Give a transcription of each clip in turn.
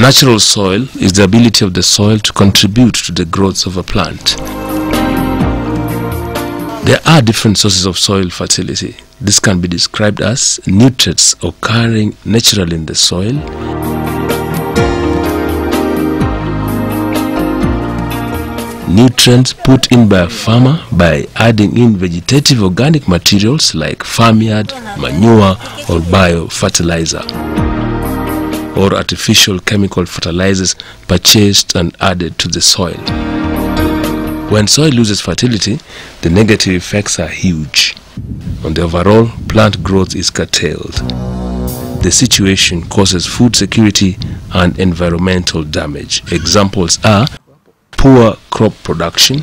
Natural soil is the ability of the soil to contribute to the growth of a plant. There are different sources of soil fertility. This can be described as nutrients occurring naturally in the soil, nutrients put in by a farmer by adding in vegetative organic materials like farmyard, manure or biofertilizer, or artificial chemical fertilizers purchased and added to the soil. When soil loses fertility, the negative effects are huge. On the overall, plant growth is curtailed. The situation causes food security and environmental damage. Examples are poor crop production,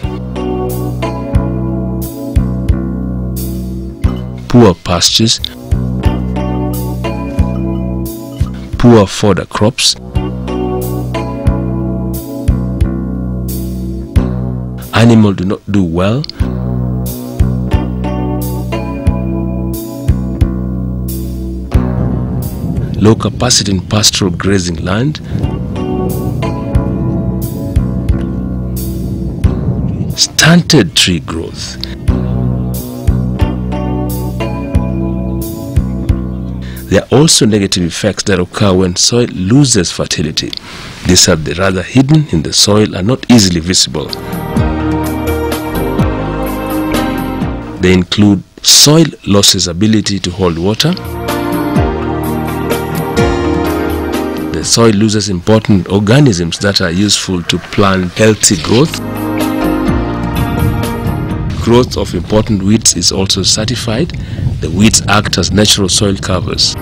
poor pastures, poor fodder crops, animals do not do well, low capacity in pastoral grazing land, stunted tree growth. There are also negative effects that occur when soil loses fertility. These are rather hidden in the soil and not easily visible. They include soil loses ability to hold water. The soil loses important organisms that are useful to plant healthy growth. Growth of important weeds is also certified. The weeds act as natural soil covers.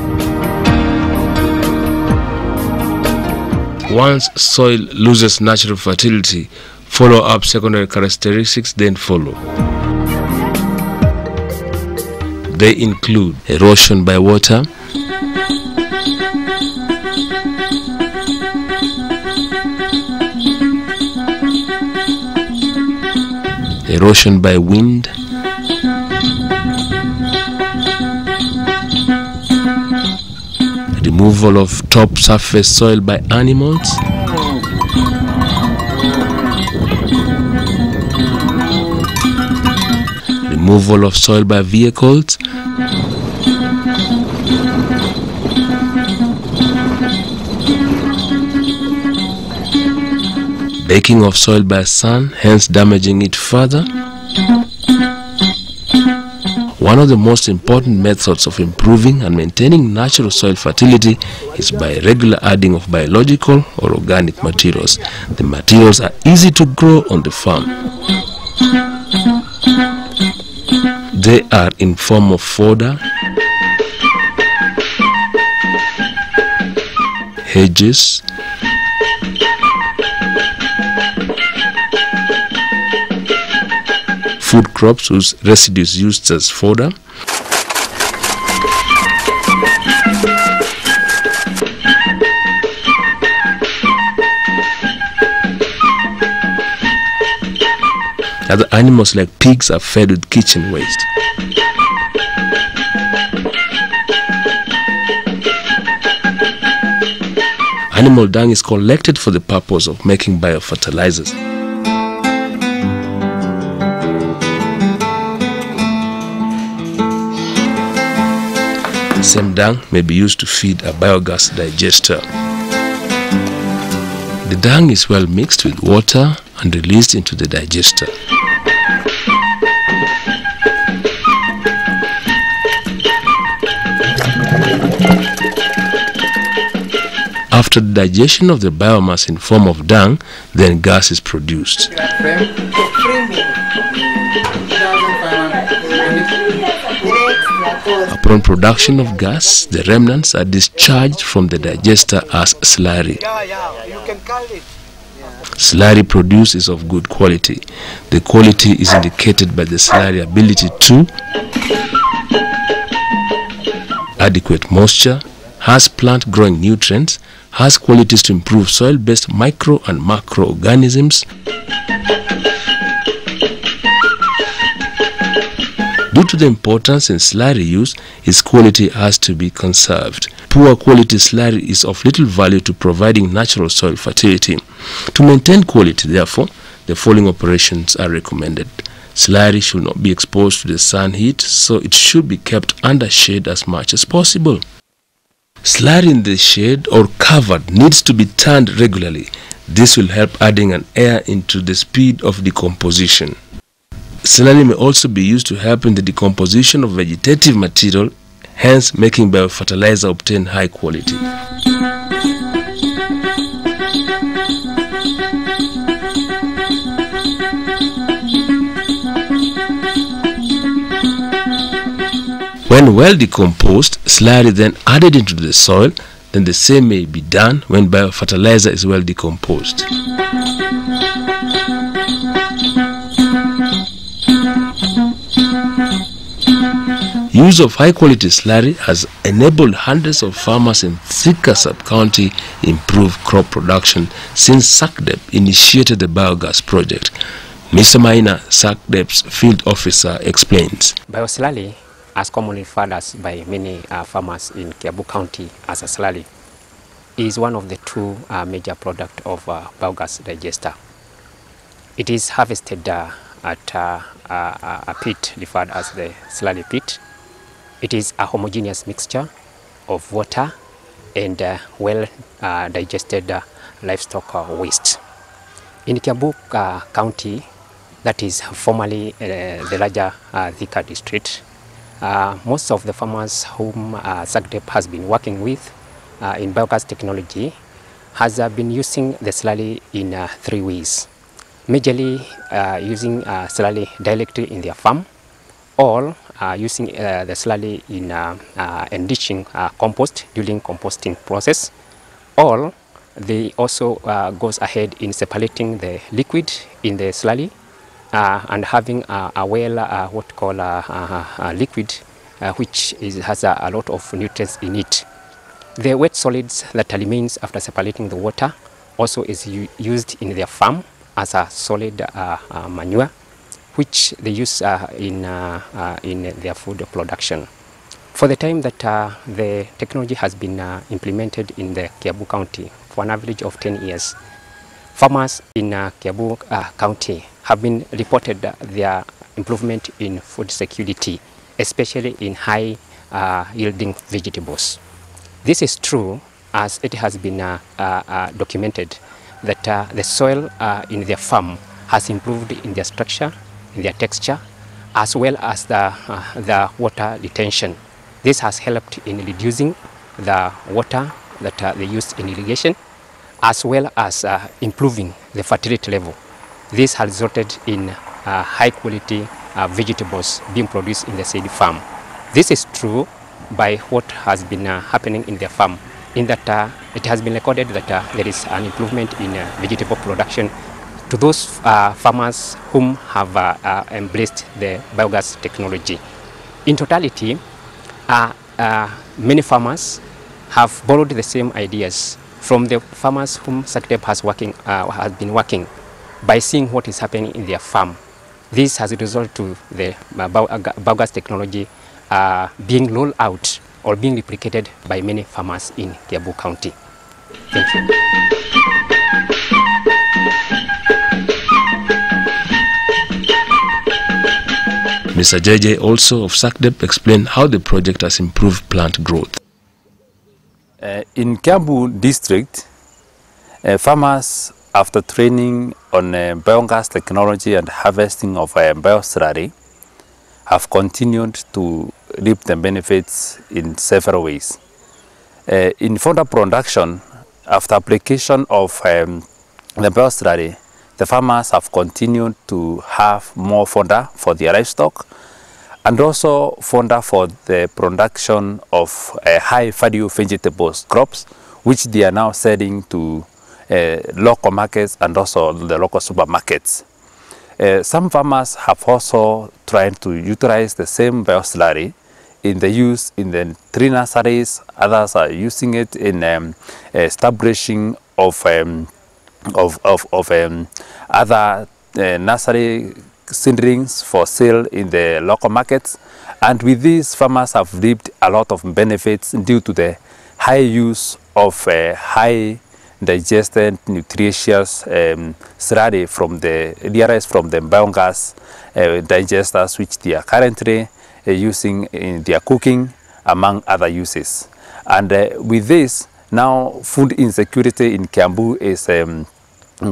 Once soil loses natural fertility, follow-up secondary characteristics then follow. They include erosion by water, erosion by wind, removal of top surface soil by animals, removal of soil by vehicles, baking of soil by sun, hence damaging it further. One of the most important methods of improving and maintaining natural soil fertility is by regular adding of biological or organic materials. The materials are easy to grow on the farm. They are in form of fodder, hedges, food crops whose residues used as fodder, other animals like pigs are fed with kitchen waste. Animal dung is collected for the purpose of making biofertilizers. The same dung may be used to feed a biogas digester. The dung is well mixed with water and released into the digester. After the digestion of the biomass in form of dung, then gas is produced. Upon production of gas, the remnants are discharged from the digester as slurry. Slurry produced is of good quality. The quality is indicated by the slurry ability to adequate moisture, has plant growing nutrients, has qualities to improve soil-based micro and macroorganisms. Due to the importance in slurry use, its quality has to be conserved. poor quality slurry is of little value to providing natural soil fertility. To maintain quality, therefore, the following operations are recommended. Slurry should not be exposed to the sun heat, so it should be kept under shade as much as possible. Slurry in the shade or covered needs to be turned regularly. This will help adding an air into the speed of decomposition. Slurry may also be used to help in the decomposition of vegetative material, hence making biofertilizer obtain high quality. When well decomposed, slurry then added into the soil, then the same may be done when biofertilizer is well decomposed. Use of high-quality slurry has enabled hundreds of farmers in Thika sub-county improve crop production since SACDEP initiated the biogas project. Mr. Maina, SACDEP's field officer, explains. Bioslurry, as commonly referred to by many farmers in Kiambu County as a slurry, is one of the two major products of biogas digester. It is harvested at a pit referred as the slurry pit. It is a homogeneous mixture of water and well digested livestock waste. In Kiambu County, that is formerly the larger Thika district, most of the farmers whom SACDEP has been working with in biogas technology has been using the slurry in 3 ways. Majorly using slurry directly in their farm, or using the slurry in enriching compost during composting process, or they also goes ahead in separating the liquid in the slurry and having a well what call liquid which has a lot of nutrients in it. The wet solids that remains after separating the water also is used in their farm as a solid manure, which they use in their food production. For the time that the technology has been implemented in the Kiambu County for an average of 10 years, farmers in Kiambu County have been reported their improvement in food security, especially in high yielding vegetables. This is true as it has been documented that the soil in their farm has improved in their structure, in their texture, as well as the water retention. This has helped in reducing the water that they use in irrigation, as well as improving the fertility level. This has resulted in high quality vegetables being produced in the said farm. This is true by what has been happening in their farm, in that it has been recorded that there is an improvement in vegetable production to those farmers whom have embraced the biogas technology. In totality, many farmers have borrowed the same ideas from the farmers whom SACDEP has been working by seeing what is happening in their farm. This has resulted to the biogas technology being rolled out or being replicated by many farmers in Kiambu County. Thank you. Mr. JJ also of SACDEP explained how the project has improved plant growth. In Kiambu district, farmers, after training on biogas technology and harvesting of bioslurry, have continued to reap the benefits in several ways. In fodder production, after application of the bioslurry, the farmers have continued to have more fodder for their livestock, and also fodder for the production of high value vegetables crops, which they are now selling to local markets and also the local supermarkets. Some farmers have also tried to utilize the same bioslurry in the use in the tree nurseries. Others are using it in establishing of other nursery seedlings for sale in the local markets. And with this, farmers have reaped a lot of benefits due to the high use of high digested nutritious slurry from the biogas digesters, which they are currently using in their cooking, among other uses. And with this, now food insecurity in Kiambu is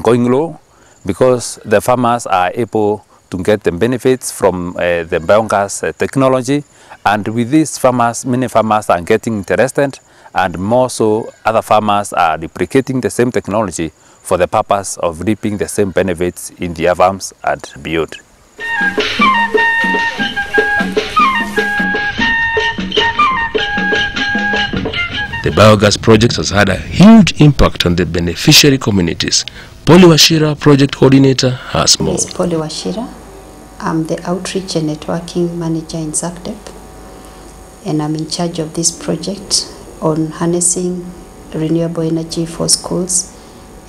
going low, because the farmers are able to get the benefits from the biogas technology. And with these farmers, many farmers are getting interested, and more so other farmers are replicating the same technology for the purpose of reaping the same benefits in their farms and beyond. The biogas project has had a huge impact on the beneficiary communities. Polly Washira, project coordinator, has more. This is Polly Washira. I'm the outreach and networking manager in SACTEP, and I'm in charge of this project on harnessing renewable energy for schools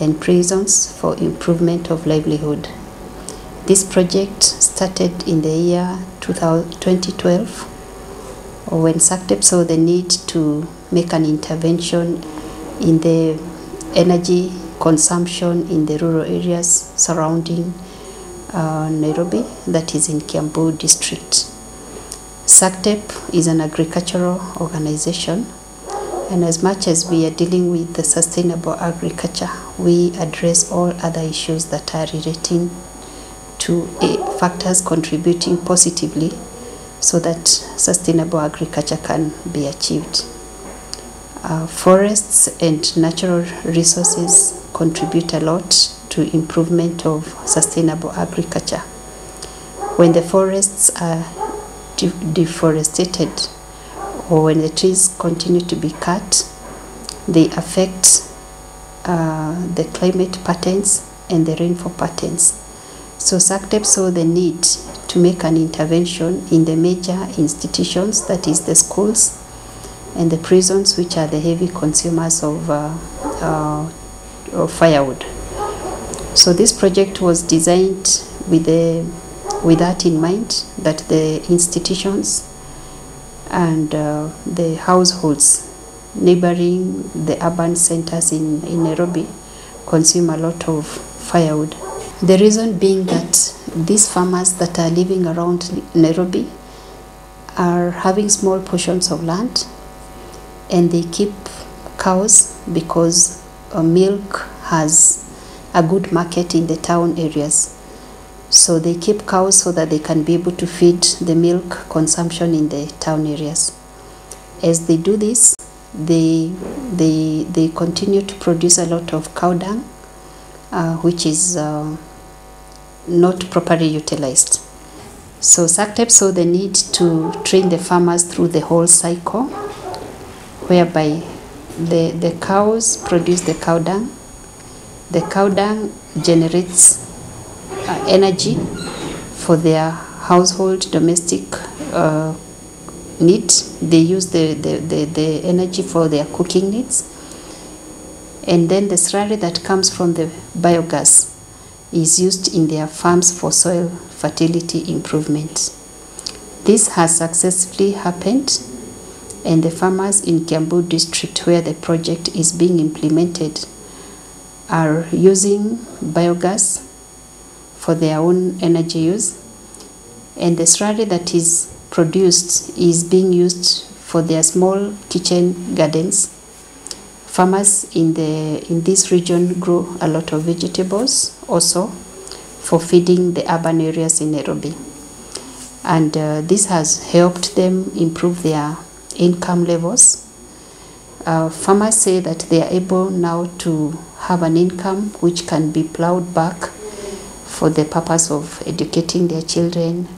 and prisons for improvement of livelihood. This project started in the year 2012 when SACTEP saw the need to make an intervention in the energy consumption in the rural areas surrounding Nairobi, that is in Kiambu district. SACTEP is an agricultural organization, and as much as we are dealing with the sustainable agriculture, we address all other issues that are relating to factors contributing positively so that sustainable agriculture can be achieved. Forests and natural resources contribute a lot to improvement of sustainable agriculture. When the forests are deforested, or when the trees continue to be cut, they affect the climate patterns and the rainfall patterns. So SACTEP saw the need to make an intervention in the major institutions, that is the schools and the prisons, which are the heavy consumers of firewood. So this project was designed with that in mind, that the institutions and the households neighboring the urban centers in Nairobi consume a lot of firewood. The reason being that these farmers that are living around Nairobi are having small portions of land, and they keep cows because milk has a good market in the town areas. So they keep cows so that they can be able to feed the milk consumption in the town areas. As they do this, they continue to produce a lot of cow dung, which is not properly utilized. So SACTEP saw the need to train the farmers through the whole cycle, whereby the cows produce the cow dung. The cow dung generates energy for their household domestic needs. They use the energy for their cooking needs. And then the slurry that comes from the biogas is used in their farms for soil fertility improvement. This has successfully happened, and the farmers in Kiambu district, where the project is being implemented, are using biogas for their own energy use, and the slurry that is produced is being used for their small kitchen gardens. Farmers in this region grow a lot of vegetables also for feeding the urban areas in Nairobi, and this has helped them improve their income levels. Farmers say that they are able now to have an income which can be plowed back for the purpose of educating their children,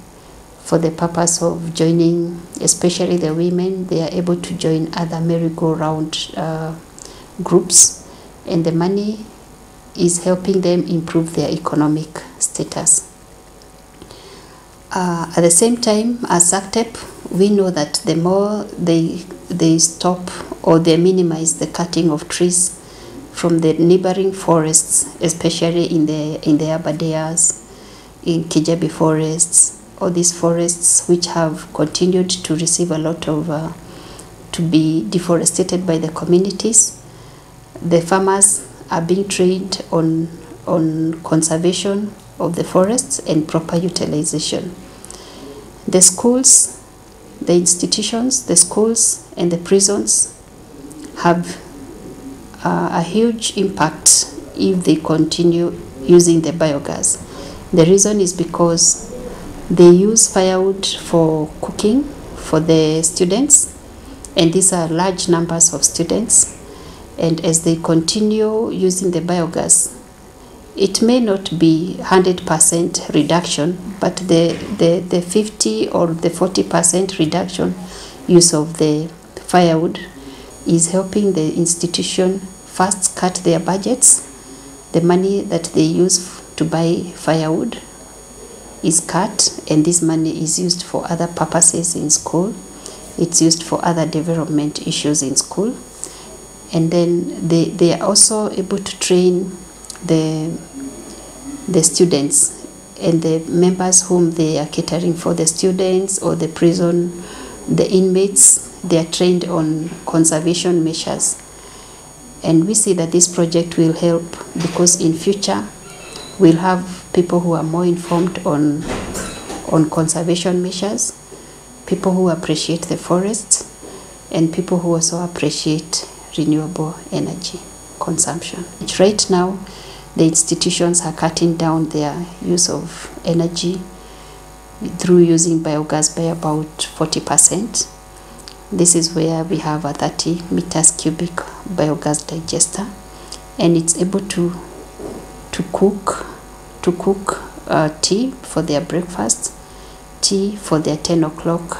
for the purpose of joining, especially the women. They are able to join other merry-go-round groups, and the money is helping them improve their economic status. At the same time, as SACTEP, we know that the more they stop or they minimize the cutting of trees from the neighboring forests, especially in the Abadeas, in Kijabi forests, all these forests which have continued to receive a lot of to be deforested by the communities. The farmers are being trained on conservation of the forests and proper utilization. The schools, the institutions, the schools and the prisons have a huge impact if they continue using the biogas. The reason is because they use firewood for cooking for the students, and these are large numbers of students. And as they continue using the biogas, it may not be 100% reduction, but the 50 or the 40% reduction use of the firewood is helping the institution first cut their budgets. The money that they use to buy firewood is cut, and this money is used for other purposes in school. It's used for other development issues in school. And then they are also able to train the students and the members whom they are catering for, the students or the prison, the inmates. They are trained on conservation measures. And we see that this project will help because in future we'll have people who are more informed on conservation measures, people who appreciate the forests, and people who also appreciate renewable energy consumption. Right now, the institutions are cutting down their use of energy through using biogas by about 40%. This is where we have a 30 meters cubic biogas digester, and it's able to cook tea for their breakfast, tea for their 10 o'clock,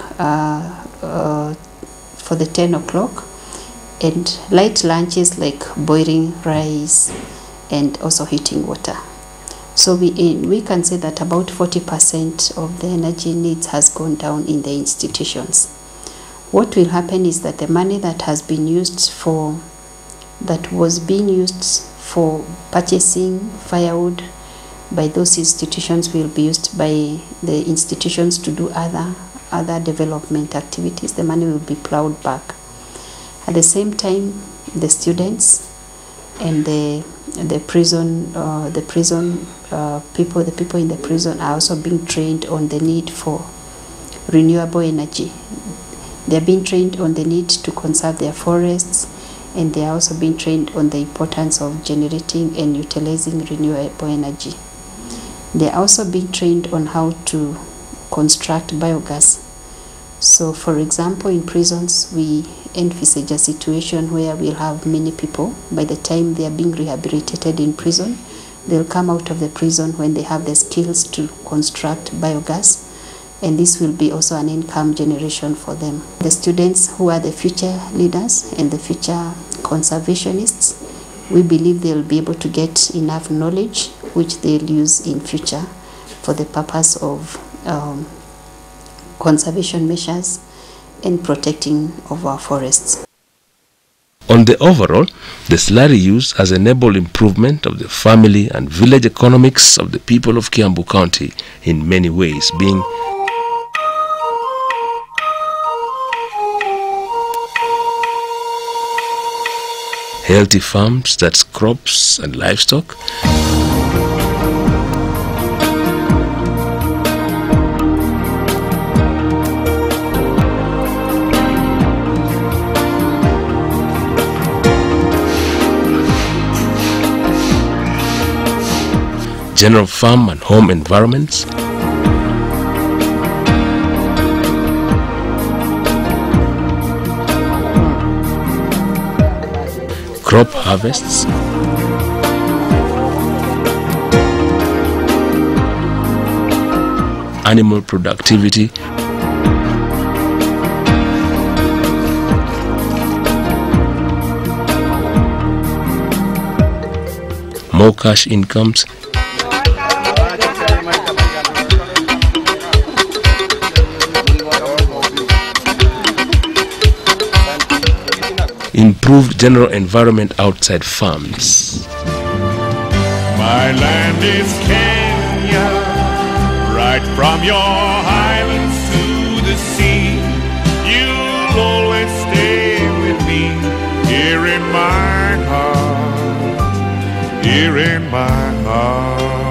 and light lunches like boiling rice and also heating water. So we can say that about 40% of the energy needs has gone down in the institutions. What will happen is that the money that was being used for purchasing firewood by those institutions will be used by the institutions to do other development activities. The money will be plowed back. At the same time, the students and the prison people, the people in the prison are also being trained on the need for renewable energy. They are being trained on the need to conserve their forests, and they are also being trained on the importance of generating and utilizing renewable energy. They are also being trained on how to construct biogas. So, for example, in prisons, we envisage a situation where we'll have many people. By the time they are being rehabilitated in prison, they'll come out of the prison when they have the skills to construct biogas, and this will be also an income generation for them. The students who are the future leaders and the future conservationists, we believe they'll be able to get enough knowledge which they'll use in future for the purpose of conservation measures and protecting of our forests. On the overall, the slurry use has enabled improvement of the family and village economics of the people of Kiambu County in many ways, being healthy farms, that's crops and livestock, general farm and home environments, crop harvests, animal productivity, more cash incomes, improved general environment outside farms. My land is Kenya, right from your highlands to the sea. You'll always stay here in my heart, here in my heart.